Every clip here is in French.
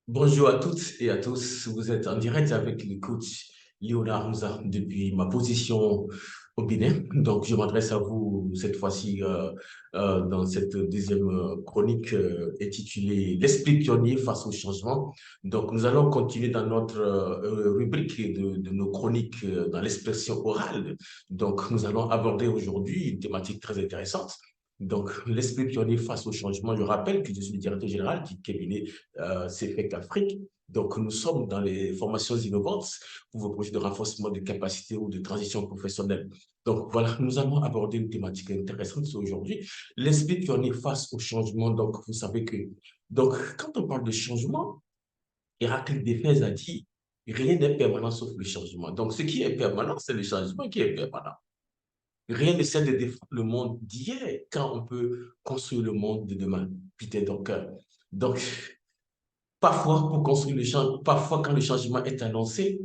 Bonjour à toutes et à tous. Vous êtes en direct avec le coach Léonard Moussa depuis ma position au Bénin. Donc, je m'adresse à vous cette fois-ci dans cette deuxième chronique intitulée L'esprit pionnier face au changement. Donc, nous allons continuer dans notre rubrique de nos chroniques dans l'expression orale. Donc, nous allons aborder aujourd'hui une thématique très intéressante. Donc, l'esprit pionnier face au changement. Je rappelle que je suis le directeur général du cabinet c'est fait qu'Afrique. Donc, nous sommes dans les formations innovantes pour vos projets de renforcement de capacité ou de transition professionnelle. Donc, voilà, nous allons aborder une thématique intéressante aujourd'hui. L'esprit pionnier face au changement. Donc, vous savez que, donc, quand on parle de changement, Héraclite d'Éphèse a dit, rien n'est permanent sauf le changement. Donc, ce qui est permanent, c'est le changement qui est permanent. Rien ne sert de défendre le monde d'hier quand on peut construire le monde de demain. Peter Drucker. Donc, parfois, pour construire le changement, parfois quand le changement est annoncé,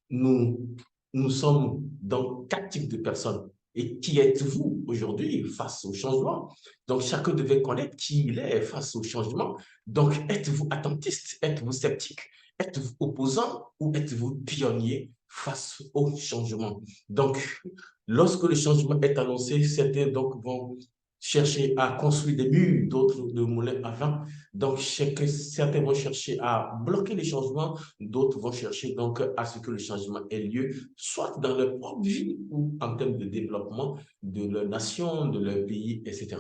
nous, nous sommes dans quatre types de personnes. Et qui êtes-vous aujourd'hui face au changement? Donc, chacun devait connaître qui il est face au changement. Donc, êtes-vous attentiste? Êtes-vous sceptique? Êtes-vous opposant ou êtes-vous pionnier face au changement? Donc, lorsque le changement est annoncé, certains donc vont chercher à construire des murs, d'autres de moulins à vent. Donc, certains vont chercher à bloquer les changements, d'autres vont chercher donc à ce que le changement ait lieu, soit dans leur propre vie ou en termes de développement de leur nation, de leur pays, etc.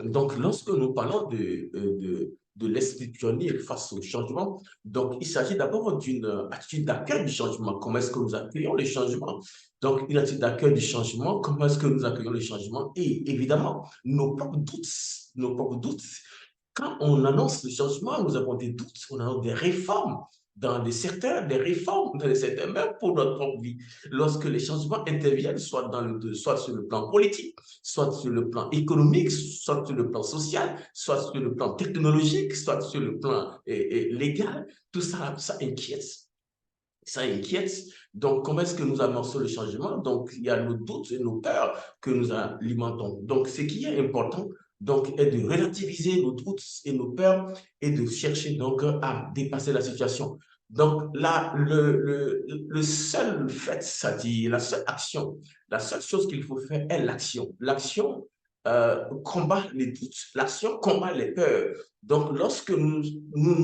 Donc, lorsque nous parlons de l'esprit pionnier face au changement, donc il s'agit d'abord d'une attitude d'accueil du changement. Comment est-ce que nous accueillons les changements? Donc, une attitude d'accueil du changement, comment est-ce que nous accueillons les changements? Et évidemment, nos propres doutes. Quand on annonce le changement, nous avons des doutes, on a des réformes dans des secteurs, des réformes dans les secteurs, même pour notre propre vie. Lorsque les changements interviennent, soit sur le plan politique, soit sur le plan économique, soit sur le plan social, soit sur le plan technologique, soit sur le plan légal, tout ça, ça inquiète. Ça inquiète. Donc, comment est-ce que nous amorçons le changement? Donc, il y a nos doutes et nos peurs que nous alimentons. Donc, ce qui est important, donc, est de relativiser nos doutes et nos peurs et de chercher donc à dépasser la situation. Donc, là, le seul fait, c'est-à-dire la seule action, la seule chose qu'il faut faire est l'action. L'action combat les doutes, l'action combat les peurs. Donc, lorsque nous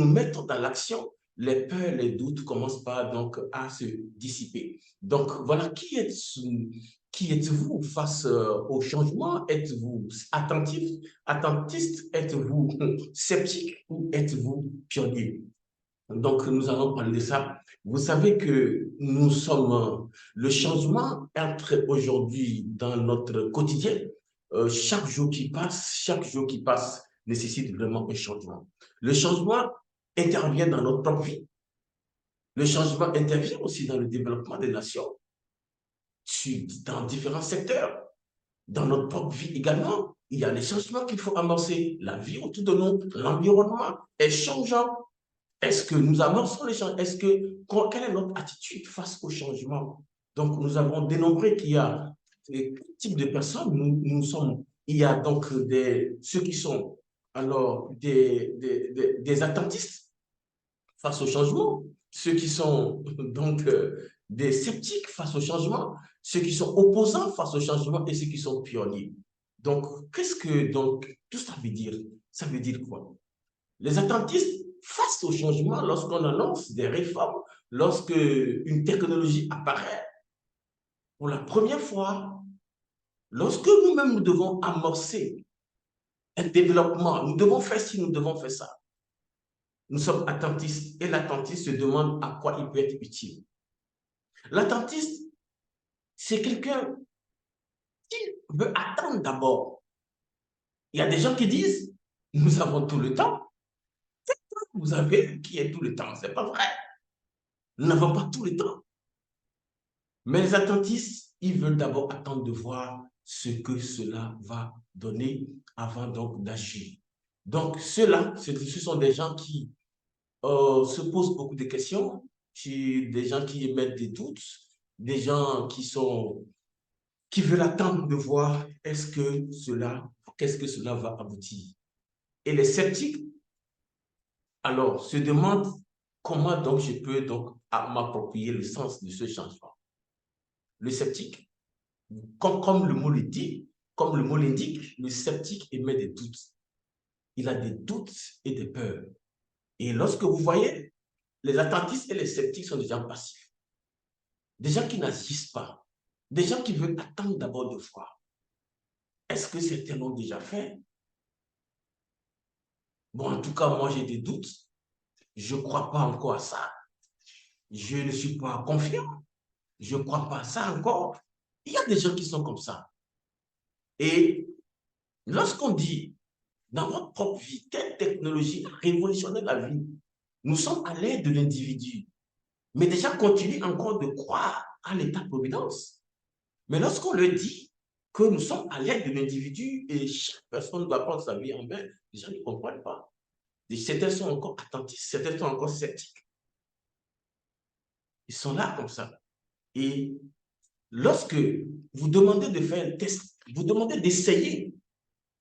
mettons dans l'action, les peurs, les doutes commencent par donc à se dissiper. Donc voilà, qui êtes-vous face au changement? Êtes-vous attentif, attentiste? Êtes-vous sceptique ou êtes-vous pionnier? Donc nous allons parler de ça. Vous savez que nous sommes, le changement entre aujourd'hui dans notre quotidien. Chaque jour qui passe nécessite vraiment un changement. Le changement intervient dans notre propre vie. Le changement intervient aussi dans le développement des nations, dans différents secteurs, dans notre propre vie également. Il y a des changements qu'il faut amorcer. La vie autour de nous, l'environnement est changeant. Est-ce que nous amorçons les changements? Quelle est notre attitude face au changement? Donc, nous avons dénombré qu'il y a des types de personnes. Il y a donc ceux qui sont alors des attentistes face au changement, ceux qui sont donc des sceptiques face au changement, ceux qui sont opposants face au changement et ceux qui sont pionniers. Donc, qu'est-ce que donc tout ça veut dire? Ça veut dire quoi? Les attentistes face au changement, lorsqu'on annonce des réformes, lorsque une technologie apparaît pour la première fois, lorsque nous-mêmes nous devons amorcer un développement, nous devons faire ci, nous devons faire ça. Nous sommes attentistes et l'attentiste se demande à quoi il peut être utile. L'attentiste, c'est quelqu'un qui veut attendre d'abord. Il y a des gens qui disent, nous avons tout le temps. Vous avez qui est tout le temps. C'est pas vrai. Nous n'avons pas tout le temps. Mais les attentistes, ils veulent d'abord attendre de voir ce que cela va donner avant donc d'agir. Donc, ceux-là, ce sont des gens qui se posent beaucoup de questions, des gens qui émettent des doutes, des gens qui veulent attendre de voir qu'est-ce que cela va aboutir. Et les sceptiques, Alors, se demande comment donc je peux donc m'approprier le sens de ce changement. Le sceptique, comme le mot le dit, comme le mot l'indique, le sceptique émet des doutes. Il a des doutes et des peurs. Et lorsque vous voyez, les attentistes et les sceptiques sont des gens passifs, des gens qui n'agissent pas, des gens qui veulent attendre d'abord de voir. Est-ce que certains l'ont déjà fait? Bon, en tout cas, moi, j'ai des doutes. Je ne crois pas encore à ça. Je ne suis pas confiant. Je ne crois pas à ça encore. Il y a des gens qui sont comme ça. Et lorsqu'on dit, dans votre propre vie, telle technologie a révolutionné la vie, nous sommes à l'aide de l'individu. Mais déjà, continue encore de croire à l'État-providence. Mais lorsqu'on le dit, que nous sommes à l'aide de l'individu et chaque personne doit prendre sa vie en main, les gens ne comprennent pas. Et certains sont encore attentifs, certains sont encore sceptiques. Ils sont là comme ça. Et lorsque vous demandez de faire un test, vous demandez d'essayer,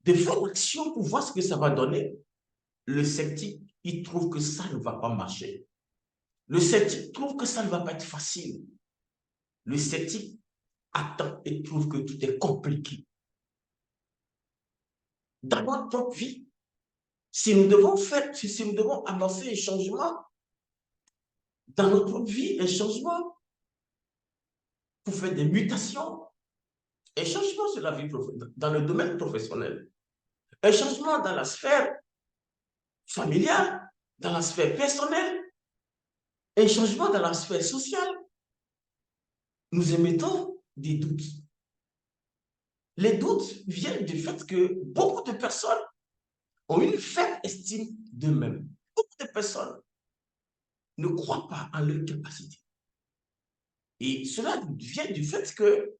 de faire l'action pour voir ce que ça va donner, le sceptique, il trouve que ça ne va pas marcher. Le sceptique trouve que ça ne va pas être facile. Le sceptique attend et trouve que tout est compliqué. Dans notre propre vie, si nous devons avancer un changement, dans notre propre vie, un changement pour faire des mutations, un changement sur la vie dans le domaine professionnel, un changement dans la sphère familiale, dans la sphère personnelle, un changement dans la sphère sociale, nous émettons des doutes. Les doutes viennent du fait que beaucoup de personnes ont une faible estime d'eux-mêmes. Beaucoup de personnes ne croient pas en leur capacité. Et cela vient du fait que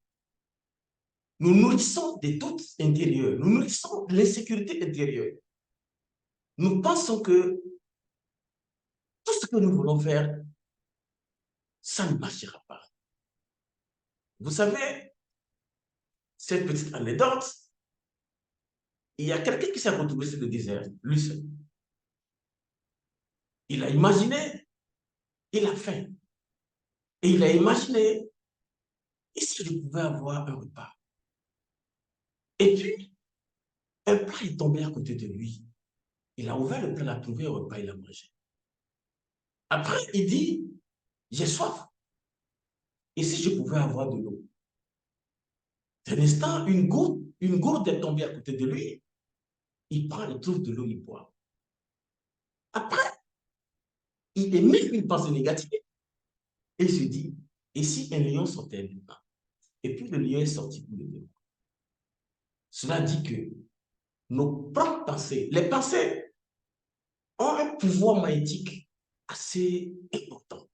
nous nourrissons des doutes intérieurs, nous nourrissons l'insécurité intérieure. Nous pensons que tout ce que nous voulons faire, ça ne marchera pas. Vous savez, cette petite anecdote, il y a quelqu'un qui s'est retrouvé sur le désert, lui seul. Il a imaginé, il a faim. Et il a imaginé, et si je pouvais avoir un repas? Et puis, un plat est tombé à côté de lui. Il a ouvert le plat, il a trouvé un repas, il a mangé. Après, il dit, j'ai soif. Et si je pouvais avoir de l'eau? Un instant, une gourde est tombée à côté de lui. Il prend, il trouve de l'eau, il boit. Après, il émet une pensée négative et il se dit, et si un lion sortait dedans? Et puis le lion est sorti pour le démon. Cela dit que nos propres pensées, les pensées ont un pouvoir magnétique assez important.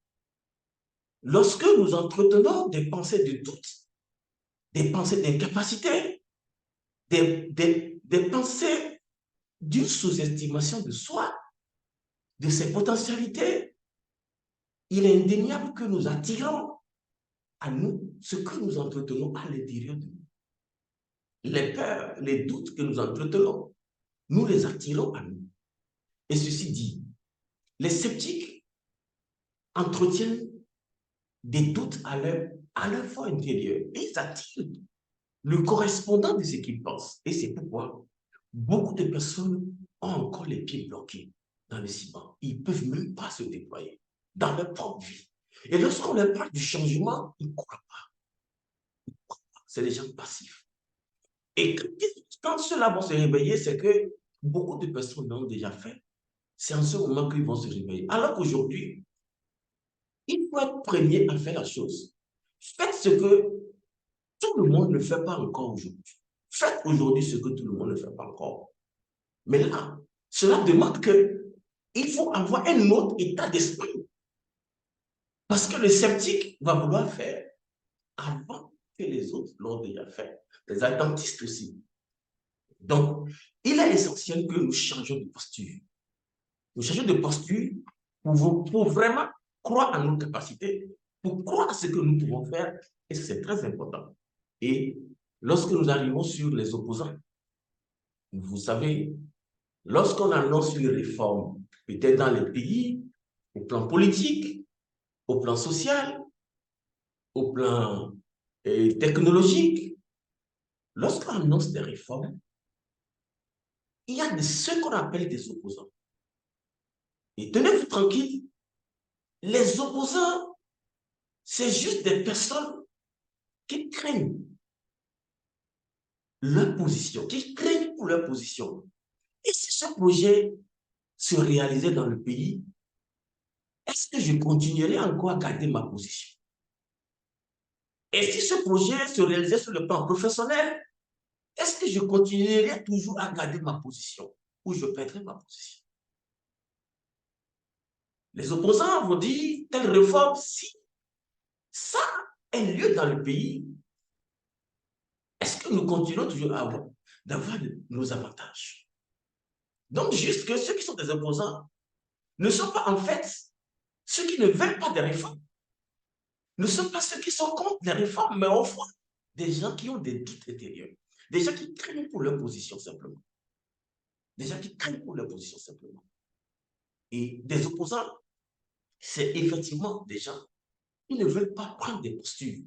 Lorsque nous entretenons des pensées de doute, des pensées d'incapacité, des pensées d'une sous-estimation de soi, de ses potentialités, il est indéniable que nous attirons à nous ce que nous entretenons à l'intérieur de nous. Les peurs, les doutes que nous entretenons, nous les attirons à nous. Et ceci dit, les sceptiques entretiennent des doutes à leur foi intérieure. Ils attirent le correspondant de ce qu'ils pensent. Et c'est pourquoi beaucoup de personnes ont encore les pieds bloqués dans le ciment. Ils ne peuvent même pas se déployer dans leur propre vie. Et lorsqu'on leur parle du changement, ils ne croient pas. C'est des gens passifs. Et quand ceux-là vont se réveiller, c'est que beaucoup de personnes l'ont déjà fait. C'est en ce moment qu'ils vont se réveiller. Alors qu'aujourd'hui, il faut être premier à faire la chose. Faites ce que tout le monde ne fait pas encore aujourd'hui. Faites aujourd'hui ce que tout le monde ne fait pas encore. Mais là, cela demande qu'il faut avoir un autre état d'esprit. Parce que le sceptique va vouloir faire avant que les autres l'ont déjà fait. Les attentistes aussi. Donc, il est essentiel que nous changions de posture. Nous changeons de posture pour vraiment croire en nos capacités, pour croire à ce que nous pouvons faire, et c'est très important. Et lorsque nous arrivons sur les opposants, vous savez, lorsqu'on annonce une réforme, peut-être dans les pays, au plan politique, au plan social, au plan technologique. Lorsqu'on annonce des réformes, il y a ceux qu'on appelle des opposants. Et tenez-vous tranquille, les opposants, c'est juste des personnes qui craignent leur position, qui craignent pour leur position. Et si ce projet se réalisait dans le pays, est-ce que je continuerai encore à garder ma position? Et si ce projet se réalisait sur le plan professionnel, est-ce que je continuerai toujours à garder ma position ou je perdrai ma position? Les opposants vont dire, telle réforme, si ça a lieu dans le pays, est-ce que nous continuons toujours à d'avoir nos avantages? Donc, juste que ceux qui sont des opposants ne sont pas en fait ceux qui ne veulent pas de réformes, ne sont pas ceux qui sont contre les réformes, mais au fond, des gens qui ont des doutes intérieurs, des gens qui craignent pour leur position simplement, des gens qui craignent pour leur position simplement. Et des opposants, c'est effectivement des gens qui ne veulent pas prendre des postures,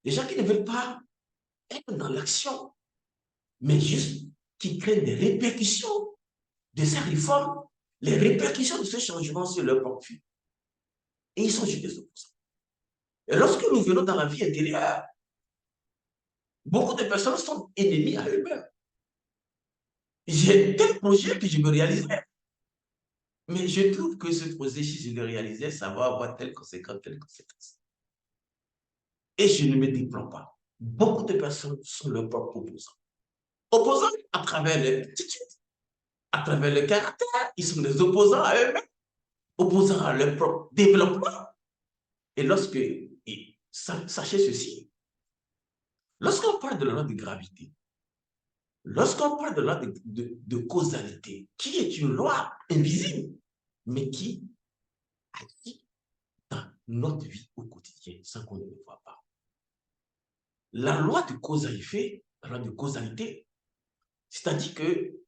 des gens qui ne veulent pas être dans l'action, mais juste qui craignent des répercussions de ces réformes, les répercussions de ce changement sur leur propre vie. Et ils sont juste des opposants. Et lorsque nous venons dans la vie intérieure, beaucoup de personnes sont ennemies à eux-mêmes. J'ai tel projet que je veux réaliser, mais je trouve que ce projet, si je le réalisais, ça va avoir telle conséquence, telle conséquence. Et je ne me déplore pas. Beaucoup de personnes sont leurs propres opposants. Opposants à travers l'attitude, à travers le caractère, ils sont des opposants à eux-mêmes, opposants à leur propre développement. Et lorsque, et sachez ceci, lorsqu'on parle de la loi de gravité, lorsqu'on parle de la loi de causalité, qui est une loi invisible, mais qui agit dans notre vie au quotidien sans qu'on ne le voit pas. La loi de cause à effet, la loi de causalité, c'est-à-dire que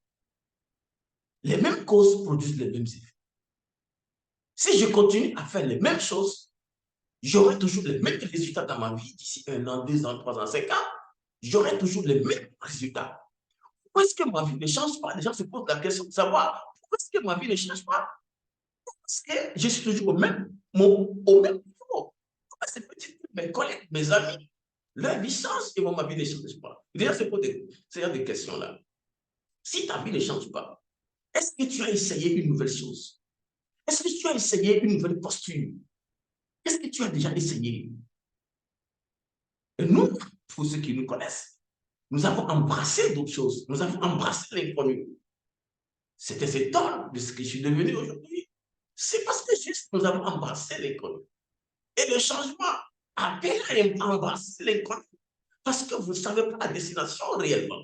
les mêmes causes produisent les mêmes effets. Si je continue à faire les mêmes choses, j'aurai toujours les mêmes résultats dans ma vie d'ici 1 an, 2 ans, 3 ans, 5 ans. J'aurai toujours les mêmes résultats. Pourquoi est-ce que ma vie ne change pas? Les gens se posent la question de savoir pourquoi est-ce que ma vie ne change pas? Parce que je suis toujours au même niveau. C'est petit, mes collègues, mes amis, leur vie change et moi, ma vie ne change pas. Déjà, c'est pour ce genre de questions-là. Si ta vie ne change pas, est-ce que tu as essayé une nouvelle chose? Est-ce que tu as essayé une nouvelle posture? Qu'est-ce que tu as déjà essayé? Et nous, pour ceux qui nous connaissent, nous avons embrassé d'autres choses. Nous avons embrassé l'inconnu. C'était cet homme de ce que je suis devenu aujourd'hui. C'est parce que juste nous avons embrassé l'inconnu. Et le changement appelle à embrasser l'inconnu. Parce que vous ne savez pas la destination réellement.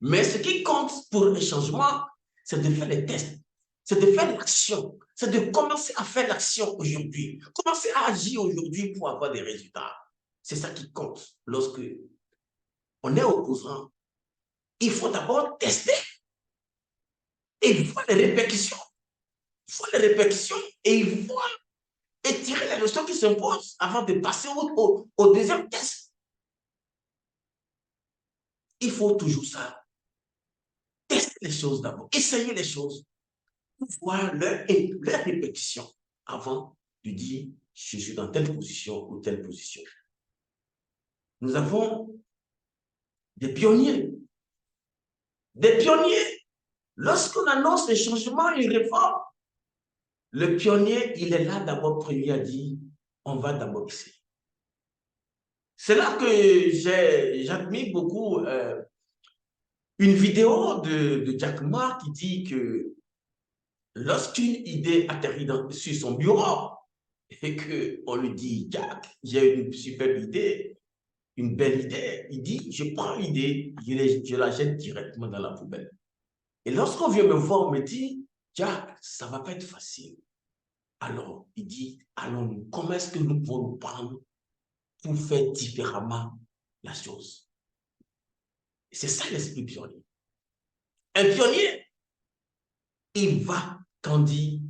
Mais ce qui compte pour le changement, c'est de faire les tests, c'est de faire l'action, c'est de commencer à faire l'action aujourd'hui, commencer à agir aujourd'hui pour avoir des résultats. C'est ça qui compte lorsque on est opposant. Il faut d'abord tester et voir les répercussions. Voir les répercussions et voir et tirer les leçons qui s'imposent avant de passer au deuxième test. Il faut toujours ça. Tester les choses d'abord, essayer les choses, pour voir leur répercussion avant de dire je suis dans telle position ou telle position. Nous avons des pionniers. Des pionniers. Lorsqu'on annonce des changements, une réforme, le pionnier, il est là d'abord premier à dire on va d'abord essayer. C'est là que j'admire beaucoup une vidéo de Jack Ma qui dit que lorsqu'une idée atterrit sur son bureau et qu'on lui dit Jack, j'ai une super idée, une belle idée, il dit je prends l'idée, je la jette directement dans la poubelle. Et lorsqu'on vient me voir, on me dit Jack, ça ne va pas être facile. Alors, il dit allons, comment est-ce que nous pouvons nous prendre pour faire différemment la chose? C'est ça l'esprit pionnier. Un pionnier, il va quand dit,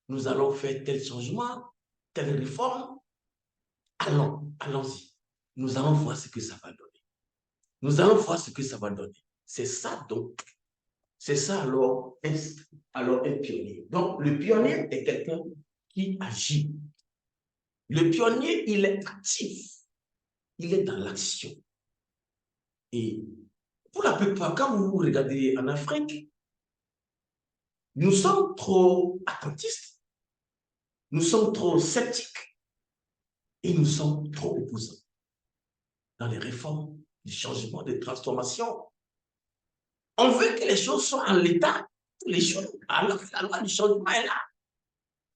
nous allons faire tel changement, telle réforme, allons-y. Nous allons voir ce que ça va donner. Nous allons voir ce que ça va donner. C'est ça donc. C'est ça alors un pionnier. Donc le pionnier est quelqu'un qui agit. Le pionnier, il est actif. Il est dans l'action. Et pour la plupart, quand vous regardez en Afrique, nous sommes trop attentistes, nous sommes trop sceptiques et nous sommes trop opposants dans les réformes, les changements, les transformations. On veut que les choses soient en l'état, les choses, alors que la loi du changement est là.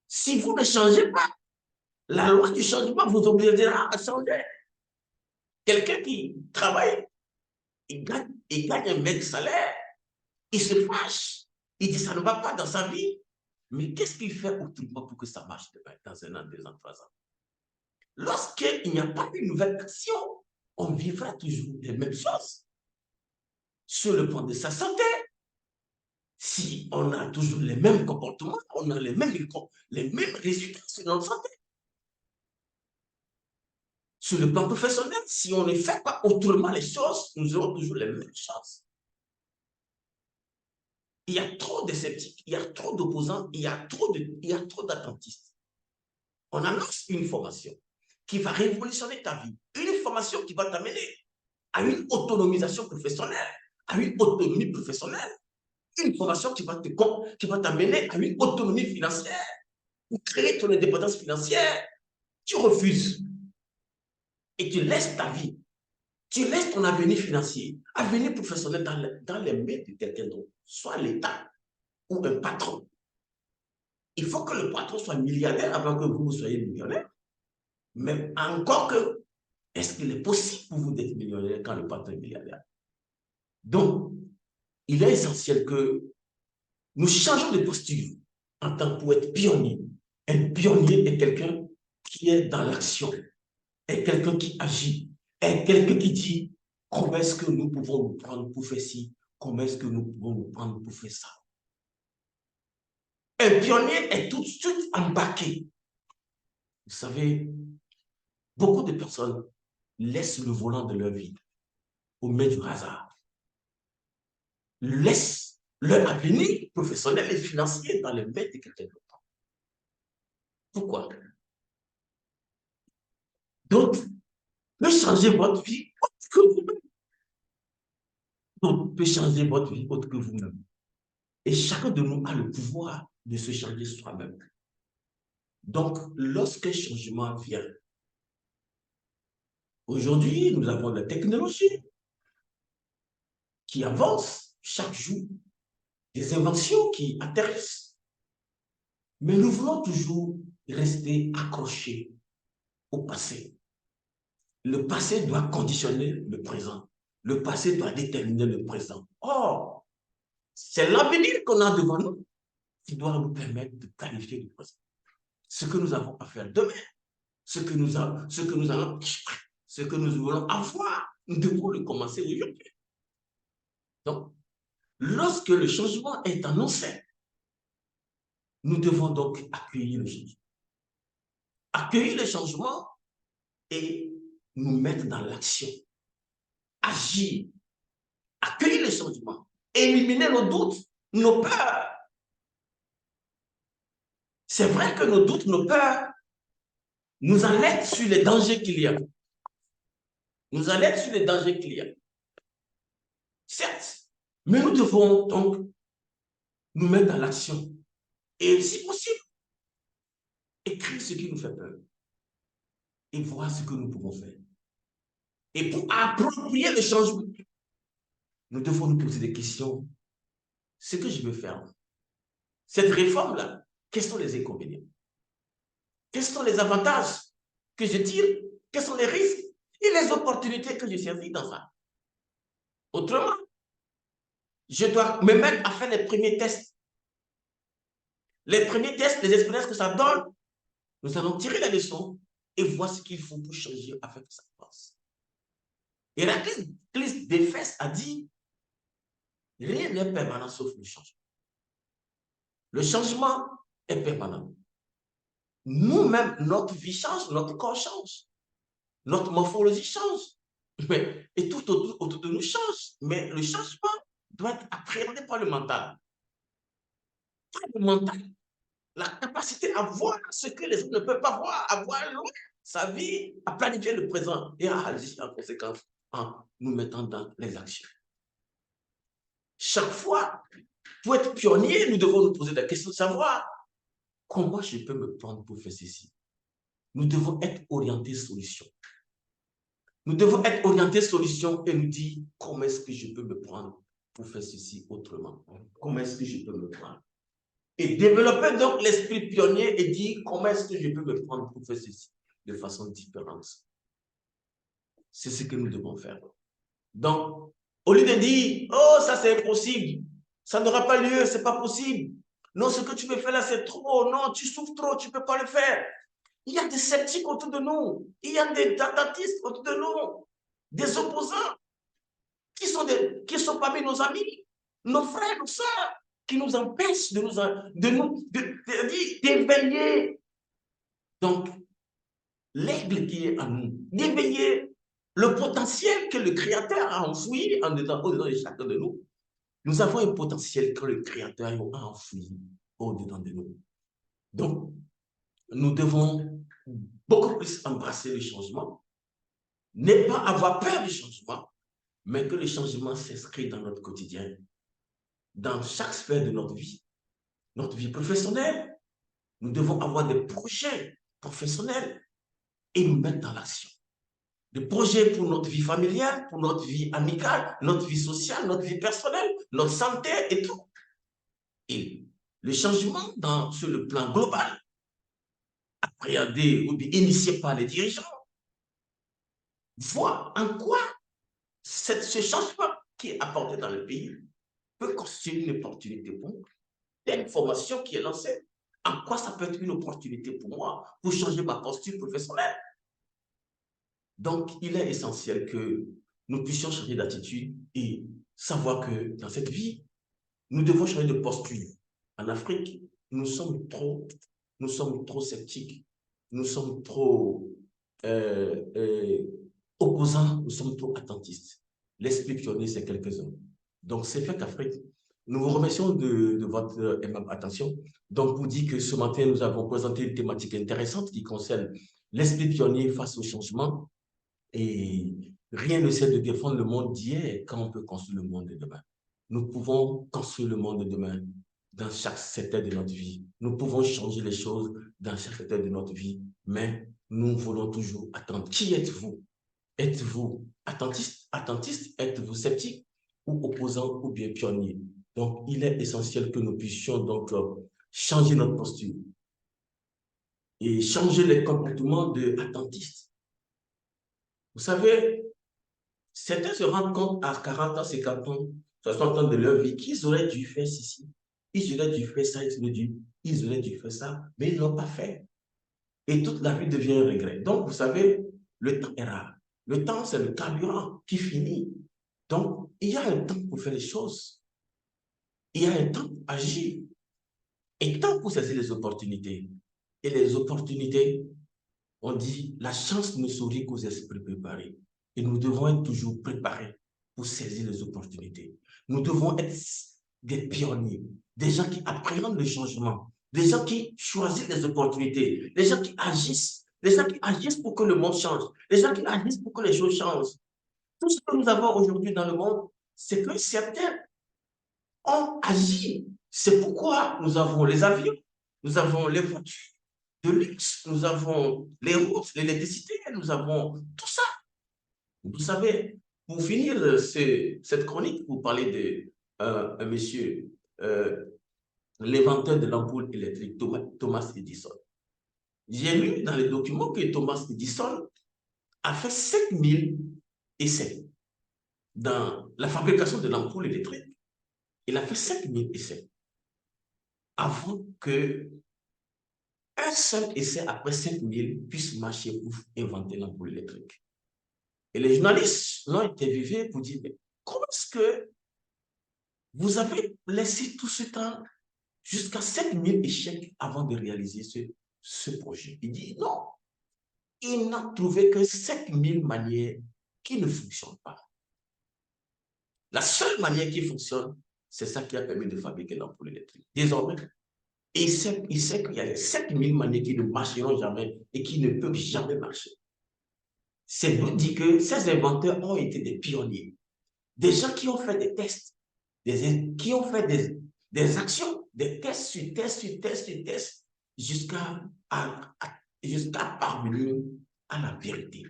Si vous ne changez pas, la loi du changement vous obligera à changer. Quelqu'un qui travaille, il gagne un mec salaire, il se fâche, il dit ça ne va pas dans sa vie. Mais qu'est-ce qu'il fait autrement pour que ça marche dans 1 an, 2 ans, 3 ans? Lorsqu'il n'y a pas une nouvelle action, on vivra toujours les mêmes choses. Sur le plan de sa santé, si on a toujours les mêmes comportements, on a les mêmes résultats sur notre santé. Sur le plan professionnel, si on ne fait pas autrement les choses, nous aurons toujours les mêmes choses. Il y a trop de sceptiques, il y a trop d'opposants, il y a trop d'attentistes. On annonce une formation qui va révolutionner ta vie, une formation qui va t'amener à une autonomisation professionnelle, à une autonomie professionnelle, une formation qui va t'amener à une autonomie financière, pour créer ton indépendance financière. Tu refuses et tu laisses ta vie, tu laisses ton avenir financier, avenir professionnel dans les mains de quelqu'un d'autre, soit l'État ou un patron. Il faut que le patron soit milliardaire avant que vous soyez millionnaire. Mais encore que, est-ce qu'il est possible pour vous d'être millionnaire quand le patron est milliardaire? Donc, il est essentiel que nous changeons de posture en tant que pour être pionnier. Un pionnier est quelqu'un qui est dans l'action, est quelqu'un qui agit, est quelqu'un qui dit comment est-ce que nous pouvons nous prendre pour faire ci, comment est-ce que nous pouvons nous prendre pour faire ça. Un pionnier est tout de suite embarqué. Vous savez, beaucoup de personnes laissent le volant de leur vie aux mains du hasard, laissent leur avenir professionnel et financier dans les mains de quelqu'un d'autre. Pourquoi? D'autres peuvent changer votre vie autre que vous-même. D'autres peuvent changer votre vie autre que vous-même. Et chacun de nous a le pouvoir de se changer soi-même. Donc, lorsqu'un changement vient, aujourd'hui, nous avons la technologie qui avance chaque jour, des inventions qui atterrissent. Mais nous voulons toujours rester accrochés au passé. Le passé doit conditionner le présent. Le passé doit déterminer le présent. Or, c'est l'avenir qu'on a devant nous qui doit nous permettre de qualifier le présent. Ce que nous avons à faire demain, ce que nous allons, ce que nous voulons avoir, nous devons le commencer aujourd'hui. Donc, lorsque le changement est annoncé, nous devons donc accueillir le changement. Accueillir le changement et nous mettre dans l'action. Agir. Accueillir le changement. Éliminer nos doutes, nos peurs. C'est vrai que nos doutes, nos peurs nous alertent sur les dangers qu'il y a. Nous alertent sur les dangers qu'il y a. Certes, mais nous devons donc nous mettre dans l'action. Et si possible, écrire ce qui nous fait peur. Et voir ce que nous pouvons faire. Et pour approprier le changement, nous devons nous poser des questions. Ce que je veux faire, cette réforme-là, quels sont les inconvénients? Quels sont les avantages que je tire? Quels sont les risques et les opportunités que je saisis dans ça? Autrement, je dois me mettre à faire les premiers tests. Les premiers tests, les expériences que ça donne, nous allons tirer les leçons et voir ce qu'il faut pour changer afin que ça passe. Héraclite d'Éphèse a dit, rien n'est permanent sauf le changement. Le changement est permanent. Nous-mêmes, notre vie change, notre corps change, notre morphologie change. Et tout autour de nous change. Mais le changement doit être appréhendé par le mental. Par le mental, la capacité à voir ce que les autres ne peuvent pas voir, à voir loin sa vie, à planifier le présent et à agir en conséquence en nous mettant dans les actions. Chaque fois, pour être pionnier, nous devons nous poser la question de savoir comment je peux me prendre pour faire ceci. Nous devons être orientés solution. Nous devons être orientés solution et nous dire comment est-ce que je peux me prendre pour faire ceci autrement. Comment est-ce que je peux me prendre. Et développer donc l'esprit pionnier et dire comment est-ce que je peux me prendre pour faire ceci de façon différente. C'est ce que nous devons faire. Donc, au lieu de dire, oh, ça c'est impossible, ça n'aura pas lieu, c'est pas possible. Non, ce que tu veux faire là, c'est trop. Non, tu souffres trop, tu peux pas le faire. Il y a des sceptiques autour de nous. Il y a des dadatistes autour de nous. Des opposants qui sont parmi nos amis, nos frères, nos sœurs, qui nous empêchent d'éveiller. Donc, l'aigle qui est en nous, d'éveiller le potentiel que le Créateur a enfoui en dedans de chacun de nous. Nous avons un potentiel que le Créateur a enfoui au-dedans de nous. Donc, nous devons beaucoup plus embrasser le changement, ne pas avoir peur du changement, mais que le changement s'inscrit dans notre quotidien, dans chaque sphère de notre vie professionnelle. Nous devons avoir des projets professionnels et nous mettre dans l'action. Des projets pour notre vie familiale, pour notre vie amicale, notre vie sociale, notre vie personnelle, notre santé et tout. Et le changement sur le plan global, appréhendé ou bien initié par les dirigeants, voir en quoi ce changement qui est apporté dans le pays peut constituer une opportunité pour nous. Telle formation qui est lancée, en quoi ça peut être une opportunité pour moi pour changer ma posture professionnelle. Donc, il est essentiel que nous puissions changer d'attitude et savoir que dans cette vie, nous devons changer de posture. En Afrique, nous sommes trop sceptiques, nous sommes trop opposants, nous sommes trop attentistes. L'esprit pionnier, c'est quelques-uns. Donc, c'est fait qu'Afrique, nous vous remercions de votre aimable attention. Donc, pour dire que ce matin, nous avons présenté une thématique intéressante qui concerne l'esprit pionnier face au changement. Et rien ne sert de défendre le monde d'hier quand on peut construire le monde de demain. Nous pouvons construire le monde de demain dans chaque secteur de notre vie. Nous pouvons changer les choses dans chaque secteur de notre vie, mais nous voulons toujours attendre. Qui êtes-vous? Êtes-vous attentiste? Êtes-vous sceptique ou opposant ou bien pionnier? Donc, il est essentiel que nous puissions donc changer notre posture et changer les comportements de attentistes. Vous savez, certains se rendent compte à 40 ans, 50 ans, 60 ans de leur vie qu'ils auraient dû faire ceci, ils auraient dû faire ça, ils auraient dû faire ça, mais ils ne l'ont pas fait. Et toute la vie devient un regret. Donc, vous savez, le temps est rare. Le temps, c'est le carburant qui finit. Donc, il y a un temps pour faire les choses. Il y a un temps pour agir. Et tant pour saisir les opportunités. Et les opportunités, on dit, la chance ne sourit qu'aux esprits préparés. Et nous devons être toujours préparés pour saisir les opportunités. Nous devons être des pionniers, des gens qui appréhendent le changement, des gens qui choisissent les opportunités, des gens qui agissent pour que le monde change, des gens qui agissent pour que les choses changent. Tout ce que nous avons aujourd'hui dans le monde, c'est que certains ont agi. C'est pourquoi nous avons les avions, nous avons les voitures de luxe, nous avons les routes, l'électricité, nous avons tout ça. Vous savez, pour finir cette chronique, vous parlez de un monsieur, l'inventeur de l'ampoule électrique, Thomas Edison. J'ai lu dans les documents que Thomas Edison a fait 7000 essais dans la fabrication de l'ampoule électrique. Il a fait 5000 essais avant que un seul essai après 5000 puisse marcher pour inventer l'ampoule électrique. Et les journalistes l'ont interviewé pour dire, mais comment est-ce que vous avez laissé tout ce temps jusqu'à 7000 échecs avant de réaliser ce projet. Il dit non, il n'a trouvé que 7000 manières qui ne fonctionnent pas. La seule manière qui fonctionne, c'est ça qui a permis de fabriquer l'ampoule électrique. Désormais, il sait qu'il y a 7000 manières qui ne marcheront jamais et qui ne peuvent jamais marcher. C'est nous dire que ces inventeurs ont été des pionniers, des gens qui ont fait des tests, qui ont fait des actions, des tests sur tests sur tests sur tests, jusqu'à parvenir à la vérité.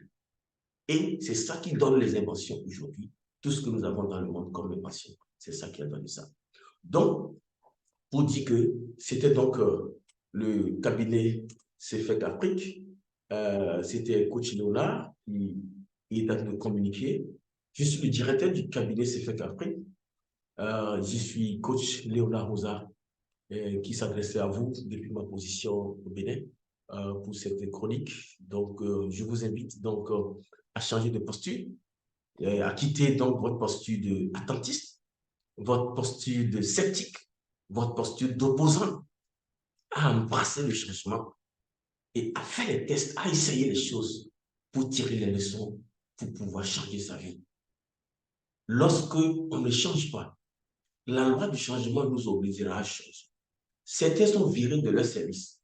Et c'est ça qui donne les inventions aujourd'hui. Tout ce que nous avons dans le monde comme invention, c'est ça qui a donné ça. Donc, pour dire que c'était donc le cabinet CFEC Afrique, c'était coach Léonard, il est en train de communiquer. Je suis le directeur du cabinet CFEC Afrique. Je suis coach Léonard Rosa, qui s'adressait à vous depuis ma position au Bénin pour cette chronique. Donc, je vous invite donc à changer de posture, à quitter donc votre posture d'attentiste, votre posture de sceptique, votre posture d'opposant, à embrasser le changement et à faire les tests, à essayer les choses pour tirer les leçons, pour pouvoir changer sa vie. Lorsque on ne change pas, la loi du changement nous obligera à changer. Certains sont virés de leur service.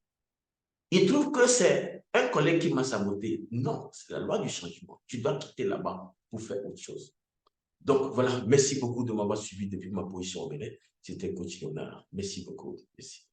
Ils trouvent que c'est un collègue qui m'a saboté. Non, c'est la loi du changement. Tu dois quitter là-bas pour faire autre chose. Donc voilà, merci beaucoup de m'avoir suivi depuis ma position au Bénin. C'était Coach Léonard. Merci beaucoup. Merci.